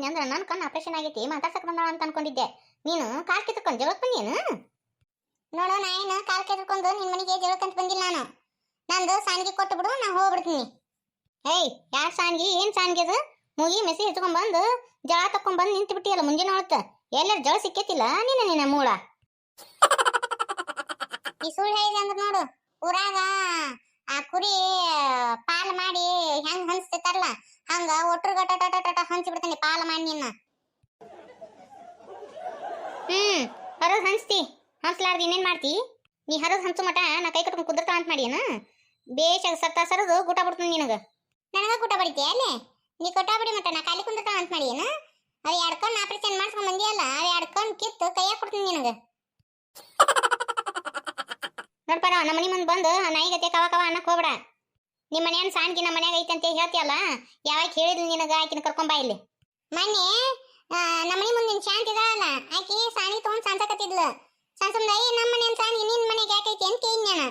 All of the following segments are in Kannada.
ಬಂದಿ ಅಂದ್ರೆ ನನ್ನ ಕಣ್ಣು ಆಪರೇಷನ್ ಆಗೈತಿ ಮಾತಾಡ್ಸಕ್ ಬಂದಾಳ ಅಂತ ಅನ್ಕೊಂಡಿದ್ದೆ. ನೀನು ಕಾಲ್ ಕಿತ್ಕೊಂಡು ಜಗಳಕ್ಕೆ ಬಂದೇನು? ನೋಡು ನಾ ಏನು ಕಾಲ್ ಕೆದ್ಕೊಂಡು ನಿನ್ ಮನೆಗೆ ಜಗಳಕ್ಕಂತ ಬಂದಿಲ್ಲ ನಾನು. ನಂದು ಸಾನಿಗೆ ಕೊಟ್ಟು ಬಿಡು, ನಾ ಹೋಗ್ಬಿಡ್ತೀನಿ. ಏಯ್ ಯಾರ ಸಾನ್ಗಿ ಏನ್ ಸಾನ್ಗಿ ಅದು? ಮುಗಿ ಮೆಸಿ ಹೆಚ್ಕೊಂಡ್ ಬಂದು ಜಳ ತಕೊಂಡ್ ಬಂದು ನಿಂತು ಬಿಟ್ಟಿಯಲ್ಲ ಮುಂಜಾನೆ ಹೊಳತ್ತ. ಎಲ್ಲರ ಜಳ ಸಿಕ್ಕೇತಿಲ್ಲ ನಿನ್ನ ಮೂಳ. ಈ ಸುಳ್ಳು ಹೇಳಿದೆ ಅಂದ್ರೆ ನೋಡು, ಊರಾಗ ಆ ಕುರಿ ಪಾಲ್ ಮಾಡಿ ಹೆಂಗ್ ಹಂಚ್ತಿರ್ತಾರಲ್ಲ ಹಂಗ ಒಟ್ರು ಗಟ ಹಂಚಿ ಬಿಡ್ತಾನೆ ಪಾಲ್ ಮಾಡಿ ನಿನ್ನ. ಹರದ್ ಹಂಚ್ತಿ, ಹಂಚ್ಲಾರ್ದು ಇನ್ನೇನ್ ಮಾಡ್ತಿ? ನೀ ಹರದ್ ಹಂಚು ಮಟ ನಾ ಕೈ ಕಟ್ಕೊಂಡು ಕುದುರ್ತಾ ಅಂತ ಮಾಡಿಯನ? ಬೇಷಾಗ ಸರದು ಗುಟ ಬಿಡ್ತೀನಿ ನಿನಗ. ನನಗ ಗುಟ ಬಡಿತೀಯ ಅಲ್ಲೇ? ನೀ ಕೊಟ್ಟ ಬಿಡಿ ಮತ್ತ ನಾ ಖಾಲಿ ಕುಂದಿರ್ತಾ ಅಂತ ಮಾಡಿಯನ? ಅವ್ ಎಡ್ಕೊಂಡು ಆಪರೇಷನ್ ಮಾಡ್ಸ್ಕೊಂಡ್ ಬಂದಿಯಲ್ಲ, ಅವ್ ಎಡ್ಕೊಂಡು ಕಿತ್ತು ಕೈಯಾಗ ಕೊಡ್ತೀನಿ ನಿನಗ. ನೋಡ್ಪಾರ ನಮ್ಮ ಮನೆ ಮುಂದೆ ಬಂದು ನಾಯಿಗತೆ ಕವ ಕವ ಅನ್ನಕ್ ಹೋಗ್ಬೇಡ. ನಿಮ್ಮ ಮನೆಯನ್ ಸಾನ್ಗಿ ನಮ್ಮ ಮನ್ಯಾಗ ಐತಂತ ಹೇಳ್ತಿಯಲ್ಲ, ಯಾವಾಗ ಹೇಳಿದ್ಲು ನಿನಗ ಆಕಿನ ಕರ್ಕೊಂಬ ಇಲ್ಲಿ. ಮೊನ್ನೆ ನಮ್ಮ ಮನೆ ಮುಂದಿನ ಶಾಂತಿ ಇದಾಳಲ್ಲ, ಆಕಿ ಸಾಣಿ ತಗೊಂಡ್ ಸಾನ್ಸಕತ್ತಿದ್ಲು. ಸಾನ್ಸಂದೈ ನಮ್ಮ ಮನೆಯನ್ ಸಾಣಿಗೆ ನಿನ್ ಮನೆಗೆ ಯಾಕೈತಿ ಅಂತ ಕೇಳಿದ್ನ.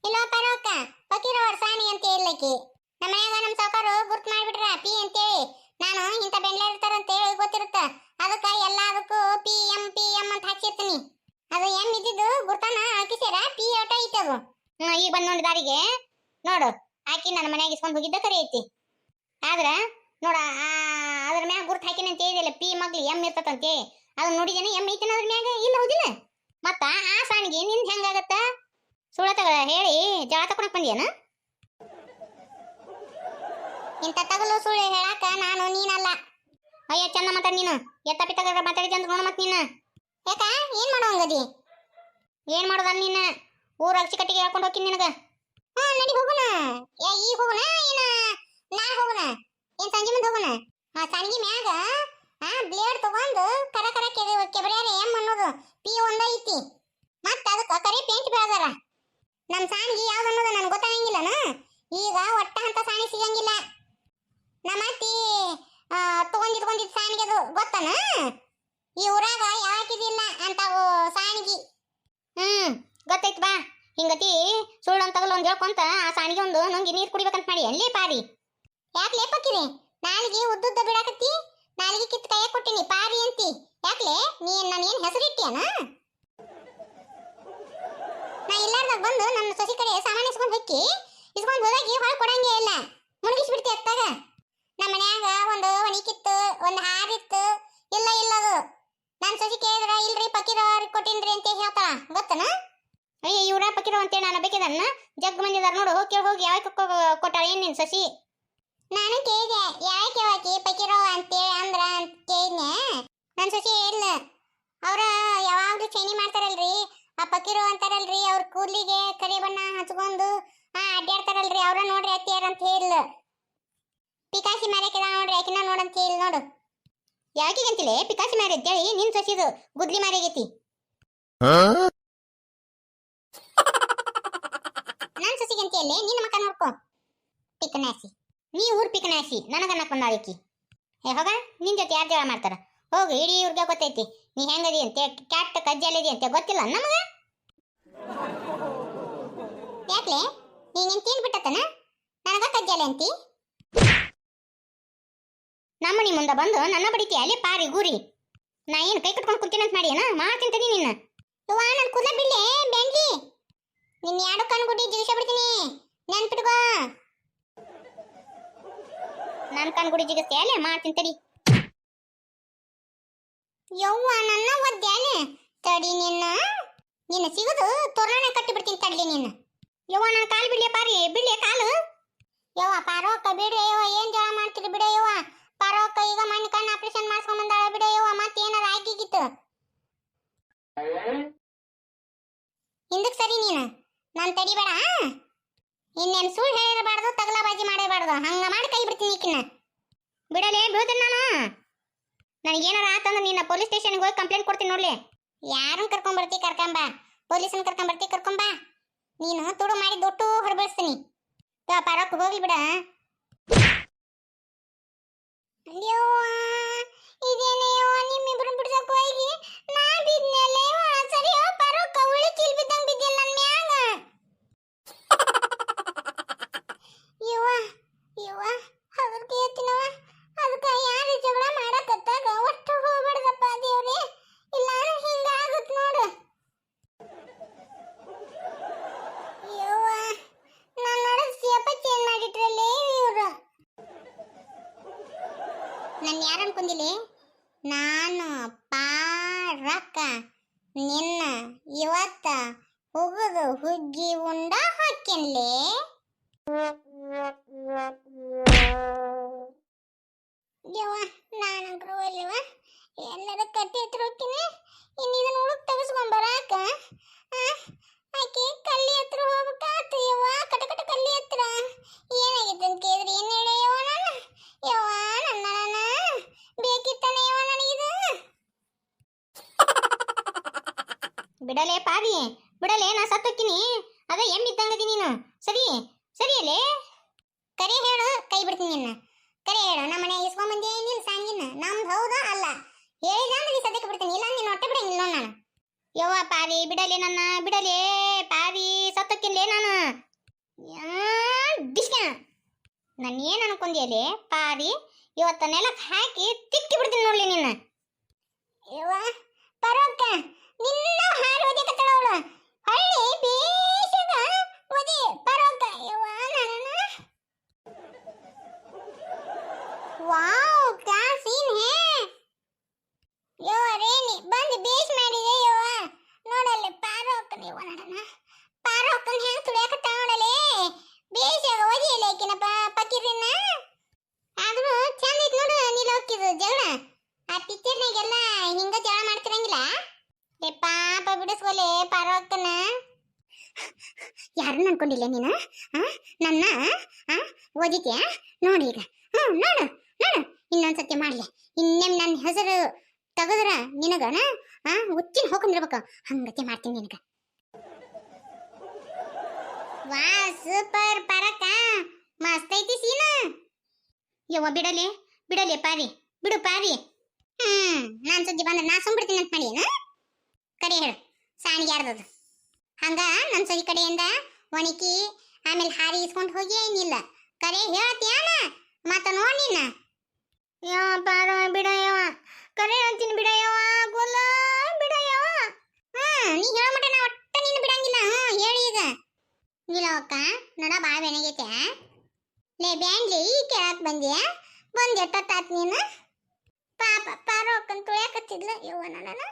ಇಲ್ಲ ಪರವಕ್ಕ ಪಕೀರವ್ರ ಸಾಣಿ ಅಂತ ಹೇಳಕಿ. ನಮ್ಮ ಮನ್ಯಾಗ ನಮ್ಮ ಸಾವುಕಾರು ಗುರ್ತು ಮಾಡ್ಬಿಟ್ರ ಪಿ ಅಂತೇಳಿ. ನಾನು ಇಂಥ ಬೆಂಡ್ಲ ಇರ್ತಾರಂತೇಳಿ ಗೊತ್ತಿರುತ್ತ, ಅದಕ್ಕೆ ಎಲ್ಲದಕ್ಕೂ ಪಿ ಎಂ ಅಂತ ಹಾಕಿರ್ತೀನಿ. ಅದು ಎಂ ಇದ್ದಿದ್ದು ಗುರ್ತಾನ ಹಾಕಿಸ್ಯಾರ, ಪಿ ಆಟ ಐತದು. ಈಗ ಬಂದ್ ನೋಡಿ ದಾರಿಗೆ ನೋಡು, ಆಕಿ ನನ್ನ ಮನ್ಯಾಗ ಇಸ್ಕೊಂಡ್ ಹೋಗಿದ್ದ ಕರೆ ಐತಿ. ಆದ್ರ ನೋಡ ಅದ್ರ ಮ್ಯಾಗ ಗುರ್ತು ಹಾಕಿನ ಅಂತ ಹೇಳಿದಲ್ಲ, ಪಿ ಮಗ್ಲಿ ಎಂ ಇರ್ತತಂತೆ. ಅದನ್ನ ನೋಡಿದೇನೆ ಎಂ ಐತಿನ ಅದ್ರ ಮ್ಯಾಗ ಇಲ್ಲ ಹೌದಿಲ್ಲ? ಮತ್ತ ಆ ಸಾಣಿಗೆ ನಿಂದ ಹೆಂಗಾಗತ್ತ? ಸುಳತಗ ಹೇಳಿ ಜಳ ತಕೊಳಕ್ ಬಂದಿಯನ? ಇಂಥ ತಗಲು ಸುಳ್ಳು ಹೇಳಾಕ ನಾನು ನೀನಲ್ಲ. ಅಯ್ಯ ಚಂದ ಮಾತಾಡ ನೀನು. ಎತ್ತ ಪಿತ್ತಗ ಮಾತಾಡಿದ್ದೆ ಅಂತ ನೋಡ ಮತ್ ನೀನ. ಯಾಕ ಏನ್ ಮಾಡೋಂಗದಿ? ಏನ್ ಮಾಡೋದ ನೀನ? ಊರ ಅಕ್ಷಿ ಕಟ್ಟಿಗೆ ಹೇಳ್ಕೊಂಡು ಹೋಗ್ತೀನಿ ನಿನಗ. ನಡಿ ಹೋಗೋಣ. ಈಗ ಹೋಗೋಣ ಏನ ನಾಳೆ ಹೋಗೋಣ? ಏನ್ ಸಂಜೆ ಮುಂದೆ ಹೋಗೋಣ? ಸಂಜೆ ಮ್ಯಾಗ ಬ್ಲೇಡ್ ತಗೊಂಡು ಕರ ಕೆಬರ್ಯಾರ ಎಂ ಅನ್ನೋದು ಪಿ ಒಂದ ಐತಿ. ಮತ್ತ ಅದಕ್ಕ ಕರೆ ಪೇಂಟ್ ಬೆಳದಾರ. ನಮ್ ಸಾಣಿಗೆ ಯಾವ್ದು ಅನ್ನೋದು ನನ್ಗೆ ಗೊತ್ತಾಗಂಗಿಲ್ಲನ. ಈಗ ಒಟ್ಟ ಅಂತ ಸಾಣಿ ಸಿಗಂಗಿಲ್ಲ. ನಮ್ಮ ಅತ್ತಿ ತಗೊಂಡಿದ್ ಸಾಣಿಗೆ ಅದು ಗೊತ್ತನ? ಈ ಊರಾಗ ಯಾಕಿದಿಲ್ಲ ಅಂತ ಸಾಣಿಗೆ. ಗೊತ್ತೈತ್ ಬಾ. ಹಿಂಗತಿ ಸುಳ್ಳು ಅಂತಗಲ್ಲ ಒಂದ್ ಹೇಳ್ಕೊಂತ ಆ ಸಾಣಿಗೆ ಒಂದು ನಂಗೆ ನೀರ್ ಕುಡಿಬೇಕಂತ ಮಾಡಿ ಅಲ್ಲೇ ಪಾರಿ. ಯಾಕೆ ಲೇಪಕ್ಕಿರಿ? ನಾಲಿಗೆ ಉದ್ದುದ್ದ ಬಿಡಾಕತ್ತಿ, ನಾಲಿಗೆ ಕಿತ್ತು ಕೈಯಾಗ ಕೊಟ್ಟಿನಿ ಪಾರಿ ಅಂತಿ. ಯಾಕ್ಲೆ ನಾನು ಏನ್ ಹೆಸರಿಟ್ಟಿಯನ? ನಾ ಇಲ್ಲಾರ್ದಾಗ ಬಂದು ನನ್ನ ಸೊಸಿ ಕಡೆ ಸಾಮಾನು ಇಸ್ಕೊಂಡು ಹೊಕ್ಕಿ, ಇಸ್ಕೊಂಡು ಹೋದಾಗಿ ಹೊಳಗೆ ಕೊಡಂಗೇ ಇಲ್ಲ, ಮುಳುಗಿಸ್ಬಿಡ್ತಿ ಅತ್ತಾಗ. ನಮ್ಮ ಮನ್ಯಾಗ ಒಂದು ಒಣಿಕಿತ್ತು, ಒಂದು ಹಾರಿತ್ತು, ಇಲ್ಲ ಅದು. ನನ್ನ ಸೊಸಿ ಕೇಳಿದ್ರ ಇಲ್ರಿ ಪಕೀರವ್ರಿಗೆ ಕೊಟ್ಟಿನ್ರಿ ಅಂತ ಹೇಳ್ತಾಳ, ಗೊತ್ತನ? ಅಯ್ಯ ಇವ್ರ ಪಕೀರವ್ ಅಂತೇಳಿ ನಾನು ಬೇಕಿದನ್ನ ಜಗ್ ಮಂದಿದಾರ ನೋಡು. ಹೋಗಿ ಯಾವಾಗ ಕೊಟ್ಟಾಳ ಏನ್ ನಿನ್ ಸೊಸಿ? ನಾನು ಕೇಳಿದೆ ಯಾಕೆ ಯಾಕೆ ಪಕೀರವ್ ಅಂತೇಳಿ ಅಂದ್ರ ಅಂತ ಕೇಳಿದ್ನೆ. ನನ್ನ ಸೊಸಿ ಇಲ್ಲ, ಅವ್ರ ಯಾವಾಗ್ಲೂ ಚೈನಿ ಮಾಡ್ತಾರಲ್ರಿ, ಆ ಪಕೀರವ್ ಅಂತಾರಲ್ರಿ, ಅವ್ರ ಕೂದಲಿಗೆ ಕರಿ ಬಣ್ಣ ಹಚ್ಕೊಂಡು ಅಡ್ಡಾಡ್ತಾರಲ್ರಿ, ಅವ್ರ ನೋಡ್ರಿ ಅತ್ತಿಯಾರ ಅಂತ ಹೇಳಿಲ್ಲ. ಪಿಕಾಸಿ ಮಾರ್ಯಾಕಿದ ನೋಡ್ರಿ ಆಕಿನ ನೋಡಂತ ಹೇಳಿ ನೋಡು. ಯಾಕಿಗಂತಿಲೆ ಪಿಕಾಸಿ ಮಾರಿ ಅಂತೇಳಿ ನಿನ್ ಸೊಸಿದು ಗುದ್ಲಿ ಮಾರಿಗೈತಿ. ನನ್ ಸೊಸಿಗಂತಿಯಲ್ಲೇ ನಿನ್ನ ಮಕ್ಕ ನೋಡ್ಕೊ. ಪಿಕನಾಸಿ ನೀ ಊರ್ ಪಿಕನಾಸಿ ನನಗನ್ನಕ್ ಬಂದಾಳಿಕಿ. ಹೋಗ ನಿನ್ ಜೊತೆ ಯಾರು ಜಗಳ ಮಾಡ್ತಾರ? ಹೋಗು, ಇಡೀ ಇವ್ರಿಗೆ ಗೊತ್ತೈತಿ ನೀ ಹೆಂಗದಿ ಅಂತೆ, ಕ್ಯಾಟ್ ಕಜ್ಜಾಲಿದಿ ಅಂತೆ. ಗೊತ್ತಿಲ್ಲ ನಮಗ? ಯಾಕ್ಲೆ ನೀನ್ ತೀನ್ ಬಿಟ್ಟತನ ನನಗ ಕಜ್ಜಾಲೆ ಅಂತಿ? ನಮ್ಮನಿ ಮುಂದೆ ಬಂದು ನನ್ನ ಬಡಿತೀಯ ಅಲ್ಲಿ ಪಾರಿ ಗೂರಿ. ನಾ ಏನು ಕೈ ಕಟ್ಕೊಂಡು ಕುಂತೀನಂತ ಮಾಡಿ ಏನ ಮಾಡ್ತೀನಿ ತಡಿ ನಿನ್ನ. ಇವ್ವ ನನ್ ಕೂದಲ ಬಿಡ್ಲೆ ಬೆಂಡ್ಲಿ, ನಿನ್ನ ಎರಡು ಕಣ್ಣು ಗುಡ್ಡಿ ಜಿಗಿಸ ಬಿಡ್ತೀನಿ, ನೆನ್ಪಿಟ್ಕೋ. ನನ್ನ ಕಣ್ ಗುಡಿ ಜಿಗಿಸ್ತೀಯ ಅಲ್ಲೇ ಮಾಡ್ತೀನಿ ತಡಿ. ಯವ್ವ ನನ್ನ ಒದ್ದ್ಯಾಲೆ ತಡಿ ನಿನ್ನ ಸಿಗುದು ತೋರಣ ಕಟ್ಟಿ ಬಿಡ್ತೀನಿ ತಡ್ಲಿ ನಿನ್ನ. ಯವ್ವ ನನ್ನ ಕಾಲು ಬಿಡ್ಲಿಯ ಪಾರಿ, ಬಿಡ್ಲಿಯ ಕಾಲು. ಯವ್ವ ಪಾರೋಕ್ಕ ಬಿಡ್ರಿ ಯವ್ವ, ಏನ್ ಜಗಳ ಮಾಡ್ತೀರಿ ಬಿಡ ಯವ್ವ. ಪಾರೋಕ್ಕ ಈಗ ಮಣ್ಣು ಕಣ್ಣು ಆಪರೇಷನ್ ಮಾಡ್ಸ್ಕೊಂಡ್ ಬಂದಾಳ ಬಿಡ ಯವ್ವ, ಮತ್ತೆ ಏನಾರ ಆಗಿಗಿತ್ತು ಹಿಂದಕ್ ಸರಿ ನೀನು. ನಾನು ತಡಿಬೇಡ, ಇನ್ನೇನು ಸುಳ್ಳು ಹೇಳಿರಬಾರ್ದು, ತಗಲಾಬಾಜಿ ಮಾಡಿರಬಾರ್ದು, ಹಂಗ ಮಾಡಿ ಕೈ ಬಿಡ್ತೀನಿ ಈಕಿನ. ಬಿಡಲೇ ಬೀಳ್ತೀನಿ ನಾನು. ನನಗೇನಾರ ಆತಂದ್ರೆ ನಿನ್ನ ಪೊಲೀಸ್ ಸ್ಟೇಷನ್ಗೆ ಹೋಗಿ ಕಂಪ್ಲೇಂಟ್ ಕೊಡ್ತೀನಿ ನೋಡ್ಲಿ. ಯಾರನ್ನ ಕರ್ಕೊಂಬರ್ತಿ ಕರ್ಕೊಂಬ, ಪೊಲೀಸನ್ ಕರ್ಕೊಂಬರ್ತಿ ಕರ್ಕೊಂಬ, ನೀನು ತುಡು ಮಾಡಿ ದೊಡ್ಡು ಹೊರಬಳಿಸ್ತೀನಿ. ಪಾರಕ್ ಹೋಗ್ಲಿ ಬಿಡ. ಇದೇನೇ ನಿಮ್ಮಿಬ್ರು ಬಿಡ್ಸಕ್ ಹೋಗಿ ನಾ ಬಿದ್ನೆಲೆ ಸರಿ ಪಾರಕ್ಕ ಉಳಿ ಚೀಲ್ ಬಿದ್ದಂಗ್ ಬಿದ್ದಿಲ್ಲ ನನ್ ಮ್ಯಾಗ. ಇವ ಅದಕ್ಕೆ ಹೇಳ್ತೀನವ, ಅದಕ್ಕೆ ಯಾರು ಜಗಳ ಮಾಡಕತ್ತಾಗ ಅನ್ಕೊಂದಿಲಿ ನಾನು ಪಾರಕ್ಕ ನಿನ್ನ ಇವತ್ತ ಹುಗುದು ಹುಗ್ಗಿ ಉಂಡ ಹಾಕಿನ್ಲೆ. ಯವ್ವ ನಾನಂಕ್ರು ಒಲ್ಲೆವ ಎಲ್ಲರ ಕಟ್ಟಿ ಹತ್ರ ಹೋಗ್ತೀನಿ. ಇನ್ನು ಇದನ್ನ ಹುಡುಕ್ ತೆಗೆಸ್ಕೊಂಡ್ ಬರಾಕ ಆಕೆ ಕಲ್ಲಿ ಹತ್ರ ಹೋಗ್ಬೇಕಾತು. ಯವ್ವ ಕಟ ಕಟ ಕಲ್ಲಿ ಹತ್ರ ಏನಾಗಿತ್ತು ಅಂತ ಕೇಳಿದ್ರಿ ಏನ್ ಹೇಳ ಯವ್ವ ನಾನು. ಯವ್ವ ನನ್ನ ಬೇಕಿತ್ತಾನೆ ಯವ್ವ ನನಗಿದು. ಬಿಡಲೇ ಪಾರಿ ಬಿಡಲೇ, ನಾ ಸತ್ತೋಕ್ಕಿನಿ. ಅದ ಎಮ್ಮಿದ್ದಂಗದಿ ನೀನು. ಸರಿ ಸರಿಯಲ್ಲೇ ಕರೆ ಹೇಳು, ಕೈ ಬಿಡ್ತೀನಿ ನಿನ್ನ. ಕರೆ ಹೇಳು, ನಮ್ಮ ಮನೆ ಇಸ್ಕೊಂಡ್ ಬಂದಿ ಏನಿಲ್ಲ ಸಾಂಗಿನ ನಮ್ದು ಹೌದಾ ಅಲ್ಲ ಹೇಳಿದ ಅಂದ್ರೆ ಸದ್ಯಕ್ಕೆ ಬಿಡ್ತೀನಿ, ಇಲ್ಲ ನಿನ್ನ ಹೊಟ್ಟೆ ಬಿಡಂಗಿಲ್ಲ ನೋಡ್ ನಾನು. ಯವ್ವ ಪಾರಿ ಬಿಡಲೇ ನನ್ನ, ಬಿಡಲೇ ಪಾರಿ, ಸತ್ತೋಕ್ಕಿನ್ಲೇ ನಾನು. ಡಿಸ್ಕ ನಾನು ಏನು ಅನ್ಕೊಂದಿಯಲ್ಲೇ ಪಾರಿ, ಇವತ್ತ ನೆಲಕ್ಕೆ ಹಾಕಿ ತಿಕ್ಕಿ ಬಿಡ್ತೀನಿ ನೋಡ್ಲಿ ನಿನ್ನ. ಯವ್ವ ಪರೋಕ್ಕ ನಿನ್ನ ಹಾರಿ ಓದಿಕತ್ತಳ ಅವಳು. ಹಳ್ಳಿ ಬೇಷದ ಓದಿ ಪರೋಕ್ಕ. ಯವ್ವ ನನ್ನ ವಾವ್ ಕ್ಯಾ ಸೀನ್ ಹೇ. ಯವ್ವ ರೇಣಿ ಬಂದು ಬೇಷ್ ಮಾಡಿದೆ ಯವ್ವ. ನೋಡಲ್ಲಿ ಪಾರೋಕ್ಕನ ಯವ್ವ ನೋಡಣ, ಪಾರೋಕ್ಕನ ಹೆಂಗ್ ತುಳಿಯಾಕತ್ತ ನೋಡಲೇ. ಬೇಷಾಗ ಓದಿಯಲ್ಲ ಆಕಿನ ಪಕ್ಕಿರಿನ. ಆದ್ರೂ ಚಂದ ಐತ್ ನೋಡು ನೀಲೋಕಿದು ಜಗಳ. ಆ ಪಿಕ್ಚರ್ನಾಗೆಲ್ಲ ಹಿಂಗ ಜಗಳ ಮಾಡ್ತಿರಂಗಿಲ್ಲ. ಏ ಪಾಪ ಬಿಡಿಸ್ಕೊಲೆ ಪಾರೋಕ್ಕನ. ಯಾರನ್ನ ಅನ್ಕೊಂಡಿಲ್ಲ ನೀನು? ನನ್ನ ಓದಿದ್ಯಾ ನೋಡಿ ಈಗ. ನೋಡು ನೋಡು ಇನ್ನೊಂದ್ಸತಿ ಮಾಡ್ಲಿ. ಇನ್ನೇಮ್ ನನ್ನ ಹೆಸರು ತೆಗದ್ರ ನಿನಗನ ಹುಚ್ಚಿನ ಹೋಗಂದಿರ್ಬೇಕು, ಹಂಗತಿ ಮಾಡ್ತೀನಿ ನಿನಗ. ವಾ ಸೂಪರ್ ಪರಕ್ಕ, ಮಸ್ತ್ ಐತಿ ಸೀನ. ಯವ್ವ ಬಿಡಲೇ ಬಿಡಲೇ ಪಾರಿ, ಬಿಡು ಪಾರಿ. ನಾನ್ ಸುದ್ದಿ ಬಂದ್ರೆ ನಾ ಸುಮ್ಬಿಡ್ತೀನಿ ಅಂತ ಮಾಡಿ. ಕಡೆ ಹೇಳು ಸಾಣಿಗೆ ಯಾರ್ದದು? ಹಂಗ ನನ್ನ ಸೊಯಿ ಕಡೆಯಿಂದ ಒಣಕಿ ಆಮೇಲೆ ಹಾರಿ ಇಸ್ಕೊಂಡು ಹೋಗಿ ಏನಿಲ್ಲ. ಕರೆ ಹೇಳ್ತೀಯಾನ ಮತ್ತ ನೋಡಿ ನಿನ್ನ. ಯವ್ವ ಪಾರ ಬಿಡಯವ್ವ, ಕರೆ ಹೇಳ್ತೀನಿ ಬಿಡಯವ್ವ, ಗೊಲ್ಲ ಬಿಡಯವ್ವ. ನೀ ಹೇಳೋ ಮಟ ನಾ ಒಟ್ಟ ನೀನು ಬಿಡಂಗಿಲ್ಲ. ಹೇಳಿ ಈಗ. ನಿಲವಕ್ಕ ನೋಡ ಬಾಳ ಬೆಣಗೈತೆ. ಲೇ ಬ್ಯಾಂಡ್ಲಿ ಈ ಕೇಳಕ್ ಬಂದ್ಯಾ? ಬಂದ್ ಎಟ್ಟತ್ತಾತ್ ನೀನು? ಪಾಪ ಪಾರೋಕ್ಕನ್ ತುಳ್ಯಾಕತ್ತಿದ್ಲ ಯವ್ವ ನನ್ನ.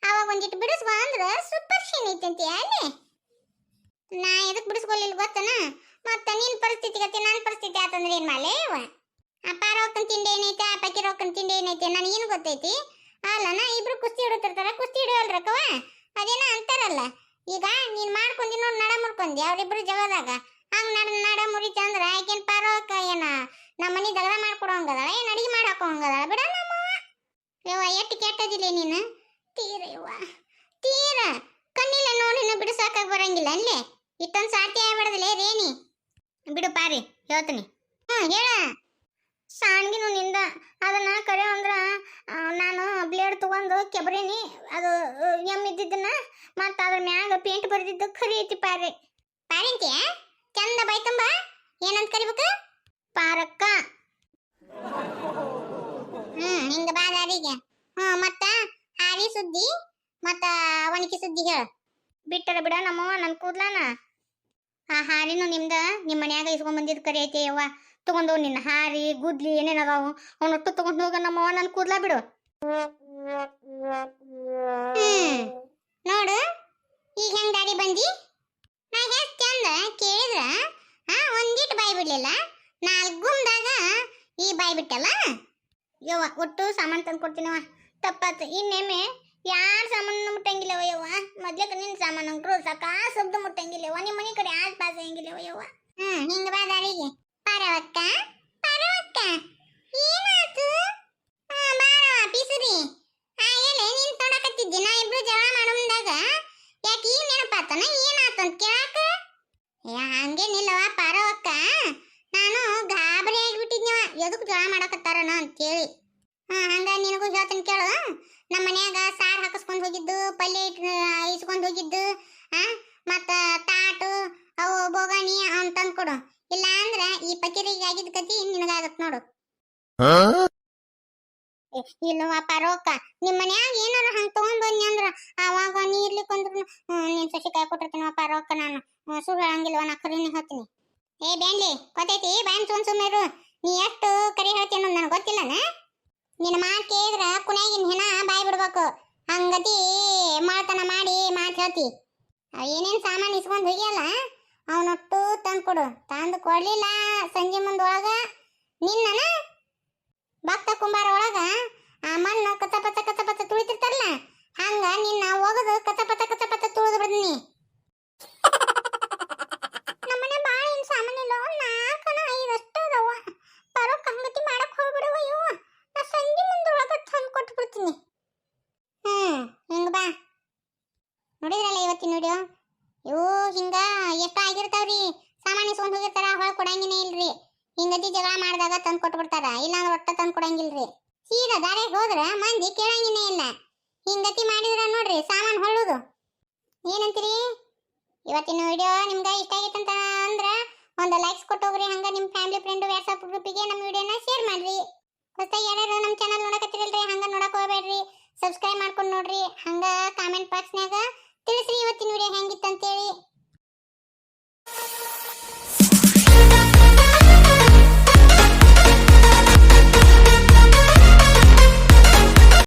ಅವಾಗ ಒಂದಿಟ್ಟು ಬಿಡಿಸ್ಬ ಅಂದ್ರ ಸೂಪರ್ ಶೀನ್ ಐತಂತೆ ಅಲ್ಲಿ. ನಾ ಎದಕ್ ಬಿಡಿಸ್ಕೊಲಿಲ್ಲ ಗೊತ್ತನ? ಮತ್ತ ನಿನ್ ಪರಿಸ್ಥಿತಿ ಗತಿ ನನ್ನ ಪರಿಸ್ಥಿತಿ ಆತಂದ್ರೆ ಏನ್ ಮಾಡ್ಲೇ ಯವ್ವ? ಆ ಪಾರೋಕ್ಕನ್ ತಿಂಡಿ ಏನೈತೆ, ಆ ಪಕ್ಕಿರೋಕ್ಕನ್ ತಿಂಡಿ ಏನೈತೆ ನನಗೇನು ಗೊತ್ತೈತಿ? ಅಲ್ಲನ ಇಬ್ರು ಕುಸ್ತಿ ಹಿಡಿತಿರ್ತಾರ, ಕುಸ್ತಿ ಹಿಡಿಯಲ್ರಕ್ಕವ. ಅದೇನ ಅಂತಾರಲ್ಲ, ಈಗ ನೀನ್ ಮಾಡ್ಕೊಂಡಿ ನೋಡ್ ನಡ ಮುರ್ಕೊಂಡಿ ಅವ್ರಿಬ್ರು ಜಗದಾಗ. ಹಂಗ ನಡ ಮುರಿತ ಅಂದ್ರ ಆಕೆನ್ ಪಾರೋಕ್ಕ ಏನ ನಮ್ಮ ಮನಿ ದಗದ ಮಾಡ್ಕೊಡೋಂಗದಳ, ಏನ್ ಅಡಿಗೆ ಮಾಡಾಕೋಂಗದಳ? ಬಿಡ ನಮ್ಮವ್ವ. ಯವ್ವ ಎಟ್ಟು ಕೆಟ್ಟದಿಲ್ಲ ನೀನು. ತೀರ ಯವ್ವ ತೀರ ಕಣ್ಣಿಲ್ಲ ನೋಡಿನ ಬಿಡಿಸಾಕಾಗ ಬರಂಗಿಲ್ಲ ಅಲ್ಲೇ. ಇಷ್ಟೊಂದು ಸಾಟಿ ಆಗ್ಬಿಡದಲೇ ರೇಣಿ. ಬಿಡು ಪಾರಿ ಹೇಳ್ತೀನಿ. ಹೇಳ. ಸಾಣ್ಗಿನು ನಿಂದ ಅದನ್ನ ಕರೆ ಅಂದ್ರ ನಾನು ಬ್ಲೇಡ್ ತಗೊಂಡು ಕೆಬ್ರೇನಿ ಅದು ಎಮ್ಮಿದ್ದನ್ನ ಮತ್ತ ಅದ್ರ ಮ್ಯಾಗ ಪೇಂಟ್ ಬರೆದಿದ್ದು ಖರಿ ಐತಿ ಪಾರಿ. ಪಾರಿಂತಿಯ ಚಂದ ಬೈ ತುಂಬ ಏನಂತ ಕರಿಬೇಕು? ಪಾರಕ್ಕ. ಹಿಂಗ ಬಾದಾರಿಗೆ. ಮತ್ತ ಹಾರಿ ಸುದ್ದಿ ಮತ್ತ ಒಣಕಿ ಸುದ್ದಿ ಹೇಳ. ಬಿಟ್ಟರ ಬಿಡ ನಮ್ಮವ್ವ ನನ್ ಕೂದ್ಲಾನ. ಆ ಹಾರಿನು ನಿಮ್ದ ನಿಮ್ಮ ಮನ್ಯಾಗ ಇಸ್ಕೊಂಡ್ ಬಂದಿದ್ ಕರಿ ಐತಿ ಯವ್ವ. ತಗೊಂಡು ನಿನ್ನ ಹಾರಿ ಗುದ್ಲಿ ಏನೇನ್ ಅದಾವು ಅವನೊಟ್ಟು ತಗೊಂಡ್ ಹೋಗ ನಮ್ಮವ್ವ ನನ್ ಕೂದ್ಲಾ ಬಿಡು. ನೋಡು ಈಗ ಹೆಂಗ್ ದಾರಿ ಬಂದಿ. ನಾ ಹೆಂಗ್ ಚಂದ ಕೇಳಿದ್ರ ಒಂದಿಟ್ಟು ಬಾಯಿ ಬಿಡ್ಲಿಲ್ಲ, ನಾಲ್ಗುಮ್ದಾಗ ಈ ಬಾಯಿ ಬಿಟ್ಟಲ್ಲ. ಯವ್ವ ಒಟ್ಟು ಸಾಮಾನ್ ತಂದು ಕೊಡ್ತೀನವ. ತಪ್ಪಾತು ಇನ್ನೇಮೆ ಯಾರ ಸಾಮಾನು ಮುಟ್ಟಂಗಿಲ್ಲವ ಯವ್ವ. ಮೊದ್ಲೇಕ ನಿನ್ ಸಾಮಾನು ಅಂಕ್ರು ಸಾಕಾ ಶಬ್ದ ಮುಟ್ಟಂಗಿಲ್ಲವ. ನಿಮ್ಮ ಮನೆ ಕಡೆ ಆಸ್ ಪಾಸ್ ಹೆಂಗಿಲ್ಲವ ಯವ್ವ. ಹಿಂಗ ಬಾ ದಾರಿಗೆ. ಪಾರವಕ್ಕ ಪಾರವಕ್ಕ ಏನಾತು? ಬಾರವ ಪಿಸುರಿ. ಎಲೆ ನೀನ್ ತೊಡಕತ್ತಿದ್ದಿ ನಾ ಇಬ್ರು ಜಗಳ ಮಾಡೋದಾಗ ಯಾಕೆ ಈ ನೆನಪಾತನ ಏನಾತು ಅಂತ ಕೇಳಾಕ? ಹಂಗೇನಿಲ್ಲವ ಪಾರವಕ್ಕ, ನಾನು ಗಾಬರಿ ಆಗಿಬಿಟ್ಟಿದ್ನವ ಎದಕ್ ಜಗಳ ಮಾಡಕತ್ತಾರನ ಅಂತೇಳಿ. ಹಂಗ ನಿನಗೂ ಹೇಳ್ತೀನಿ ಕೇಳು. ನಮ್ಮ ಮನ್ಯಾಗ ಸಾರು ಹಾಕಿಸ್ಕೊಂಡು ಹೋಗಿದ್ದು, ಪಲ್ಯ ಇಸ್ಕೊಂಡು ಹೋಗಿದ್ದು, ಮತ್ತ ತಾಟು ಅವು ಬೋಗಾಣಿ ಅವ್ನು ತಂದು ಕೊಡು. ಇಲ್ಲ ಅಂದ್ರ ಈ ಪಕಿರಿಗೆ ಆಗಿದ್ದ ಕತಿ ನಿನಗಾಗತ್ ನೋಡು. ಇಲ್ಲವ ಪಾರೋಕ್ಕ, ನಿಮ್ಮ ಮನ್ಯಾಗ ಏನಾರ ಹಂಗ ತಗೊಂಡ್ ಬಂದಿ ಅಂದ್ರ ಅವಾಗ ನೀ ಇರ್ಲಿಕ್ಕಂದ್ರು ನಿನ್ ಸಸಿ ಕಾಯಿ ಕೊಟ್ಟಿರ್ತೀನವ ಪಾರೋಕ್ಕ. ನಾನು ಸುಳ್ಳು ಹೇಳಂಗಿಲ್ವ, ನಾ ಖರೀನಿ ಹೇಳ್ತೀನಿ. ಏ ಬ್ಯಾಂಡ್ಲಿ ಗೊತ್ತೈತಿ ಬ್ಯಾನ್ ಸುಮ್ ಸುಮ್ಮೇರು. ನೀ ಎಷ್ಟು ಕರಿ ಹೇಳ್ತೀನಿ ಅನ್ನೋದು ನನಗೆ ಗೊತ್ತಿಲ್ಲನ. ನಿನ್ನ ಮಾತು ಕೇಳಿದ್ರ ಕುನ್ಯಾಗಿನ ಹೆಣ ಬಾಯಿ ಬಿಡ್ಬೇಕು. ಹಂಗತಿ ಮಾತನ ಮಾಡಿ ಮಾತು ಹೇಳ್ತಿ. ಏನೇನ್ ಸಾಮಾನು ಇಸ್ಕೊಂಡ್ ಹೋಗಿಯಲ್ಲ ಅವನೊಟ್ಟು ತಂದ್ಕೊಡು. ತಂದು ಕೊಡ್ಲಿಲ್ಲ ಸಂಜೆ ಮುಂದೊಳಗ ನಿನ್ನನ ಭಕ್ತ ಕುಂಬಾರ ಒಳಗ ಆ ಮಣ್ಣು ಕಚಪಚ ತುಳಿತಿರ್ತಾರಲ್ಲ ಹಂಗ ನಿನ್ನ ಹೋಗದು ಕಚಪಚ ತುಳಿದು ಬಿಡ್ತೀನಿ. ನಮ್ಮನೆ ಬಾಳ ಏನ್ ಸಾಮಾನಿಲ್ಲ, 4-5 ಅದಾವ. ಬರೋಕ್ ಹಂಗತಿ ಮಾಡಕ್ ಹೋಗ್ಬಿಡವ ಇವ. ನಾ ಸಂಜೆ ಮುಂದೊಳಗ ತಂದು ಕೊಟ್ಟು ಬಿಡ್ತೀನಿ. ಹಿಂಗ ಬಾ. ನೋಡಿದ್ರಲ್ಲ ಇವತ್ತಿನ ವಿಡಿಯೋ. ಇವು ಹಿಂಗ ಎಷ್ಟ ಆಗಿರ್ತಾವ್ರಿ, ಸಾಮಾನು ಇಸ್ಕೊಂಡ್ ಹೋಗಿರ್ತಾರ, ಹೊಳಗ್ ಕೊಡಂಗಿನೇ ಇಲ್ರಿ. ಹಿಂಗತಿ ಜಗಳ ಮಾಡಿದಾಗ ತಂದು ಕೊಟ್ಟು ಬಿಡ್ತಾರ, ಇಲ್ಲಾಂದ್ರೆ ಒಟ್ಟ ತಂದು ಕೊಡಂಗಿಲ್ರಿ. ಸೀದಾ ದಾರ್ಯಾಗ ಹೋದ್ರ ಮಂದಿ ಕೇಳಂಗಿನೇ ಇಲ್ಲ. ಹಿಂಗತಿ ಮಾಡಿದ್ರ ನೋಡ್ರಿ ಸಾಮಾನು ಹೊಳ್ಳೋದು. ಏನಂತೀರಿ? ಇವತ್ತಿನ ವಿಡಿಯೋ ನಿಮ್ಗೆ ಇಷ್ಟ ಆಗೈತಂತ ಅಂದ್ರ ಒಂದು ಲೈಕ್ಸ್ ಕೊಟ್ಟು ಹೋಗ್ರಿ. ಹಂಗ ನಿಮ್ಮ ಫ್ಯಾಮಿಲಿ ಫ್ರೆಂಡ್ ವಾಟ್ಸ್ಆಪ್ ಗ್ರೂಪಿಗೆ ನಮ್ಮ ವಿಡಿಯೋನ ಶೇರ್ ಮಾಡ್ರಿ. ಹೊಸದಾಗಿ ಯಾರ್ಯಾರು ನಮ್ಮ ಚಾನಲ್ ನೋಡಕತ್ತಿರಲ್ರಿ ಹಂಗ ನೋಡಕ್ ಹೋಗ್ಬೇಡ್ರಿ, ಸಬ್ಸ್ಕ್ರೈಬ್ ಮಾಡ್ಕೊಂಡು ನೋಡ್ರಿ. ಹಂಗ ಕಾಮೆಂಟ್ ಬಾಕ್ಸ್ನ್ಯಾಗ ತಿಳಿಸ್ರಿ ಇವತ್ತಿನ ವಿಡಿಯೋ ಹೆಂಗಿತ್ತು.